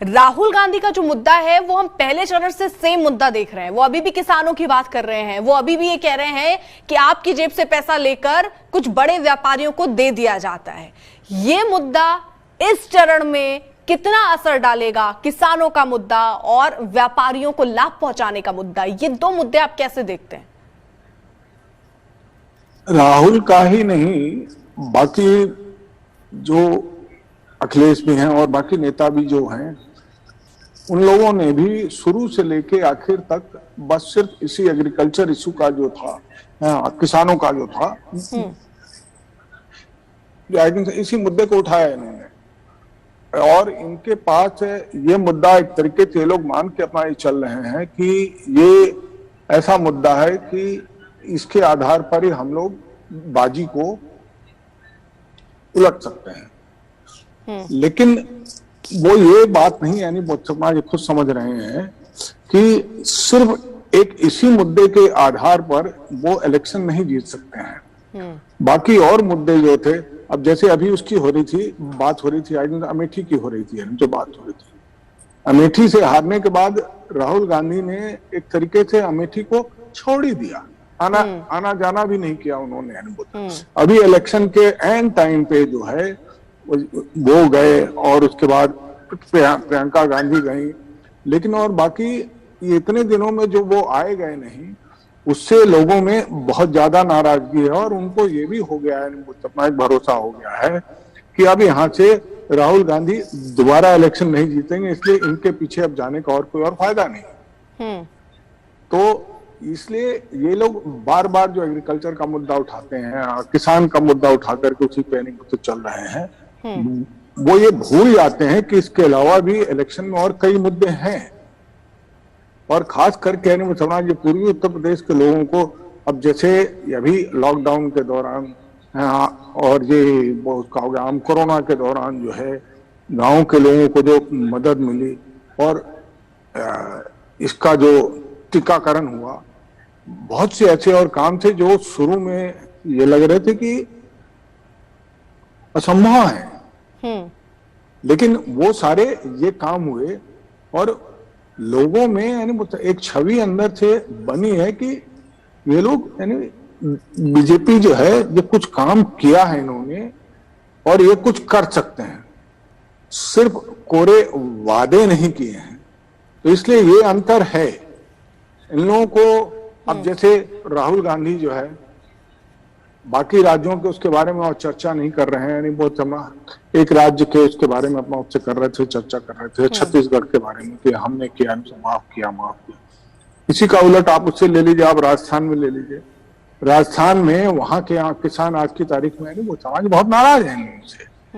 राहुल गांधी का जो मुद्दा है वो हम पहले चरण से सेम मुद्दा देख रहे हैं। वो अभी भी किसानों की बात कर रहे हैं, वो अभी भी ये कह रहे हैं कि आपकी जेब से पैसा लेकर कुछ बड़े व्यापारियों को दे दिया जाता है। ये मुद्दा इस चरण में कितना असर डालेगा, किसानों का मुद्दा और व्यापारियों को लाभ पहुंचाने का मुद्दा, ये दो मुद्दे आप कैसे देखते हैं? राहुल का ही नहीं, बाकी जो अखिलेश भी हैं और बाकी नेता भी जो हैं, उन लोगों ने भी शुरू से लेके आखिर तक बस सिर्फ इसी एग्रीकल्चर इशू का जो था, किसानों का जो था, इसी मुद्दे को उठाया इन्होंने। और इनके पास ये मुद्दा एक तरीके से लोग मान के अपना ये चल रहे हैं कि ये ऐसा मुद्दा है कि इसके आधार पर ही हम लोग बाजी को उलट सकते हैं। लेकिन वो ये बात नहीं, यानी समाज खुद समझ रहे हैं कि सिर्फ एक इसी मुद्दे के आधार पर वो इलेक्शन नहीं जीत सकते हैं। बाकी और मुद्दे जो थे, अब जैसे अभी उसकी हो रही थी, बात हो रही थी अमेठी की हो रही थी, जो बात हो रही थी, अमेठी से हारने के बाद राहुल गांधी ने एक तरीके से अमेठी को छोड़ ही दिया, आना जाना भी नहीं किया उन्होंने। अभी इलेक्शन के एंड टाइम पे जो है वो गए और उसके बाद प्रियंका गांधी गई, लेकिन और बाकी ये इतने दिनों में जो वो आए गए नहीं, उससे लोगों में बहुत ज्यादा नाराजगी है। और उनको ये भी हो गया है, अपना एक भरोसा हो गया है कि अब यहाँ से राहुल गांधी दोबारा इलेक्शन नहीं जीतेंगे, इसलिए इनके पीछे अब जाने का और कोई और फायदा नहीं। तो इसलिए ये लोग बार बार जो एग्रीकल्चर का मुद्दा उठाते हैं, किसान का मुद्दा उठा करके उसी प्लानिंग पे चल रहे हैं, वो ये भूल जाते हैं कि इसके अलावा भी इलेक्शन में और कई मुद्दे हैं। और खास करके समाज, ये पूर्वी उत्तर प्रदेश के लोगों को, अब जैसे अभी लॉकडाउन के दौरान और ये उसका हो गया, हम कोरोना के दौरान जो है गांव के लोगों को जो मदद मिली और इसका जो टीकाकरण हुआ, बहुत से ऐसे और काम थे जो शुरू में ये लग रहे थे कि असंभव है, लेकिन वो सारे ये काम हुए और लोगों में यानी एक छवि अंदर से बनी है कि ये लोग, यानी बीजेपी जो है, ये कुछ काम किया है इन्होंने और ये कुछ कर सकते हैं, सिर्फ कोरे वादे नहीं किए हैं। तो इसलिए ये अंतर है इन लोगों को। अब जैसे राहुल गांधी जो है बाकी राज्यों के उसके बारे में और चर्चा नहीं कर रहे हैं, यानी बहुत एक राज्य के उसके बारे में अपना उससे कर रहे थे, चर्चा कर रहे थे, छत्तीसगढ़ के बारे में कि हमने किया, माफ किया। इसी का उलट आप उससे ले लीजिए, आप राजस्थान में ले लीजिए। राजस्थान में वहां के किसान आज की तारीख में, वो समाज बहुत नाराज है उनसे।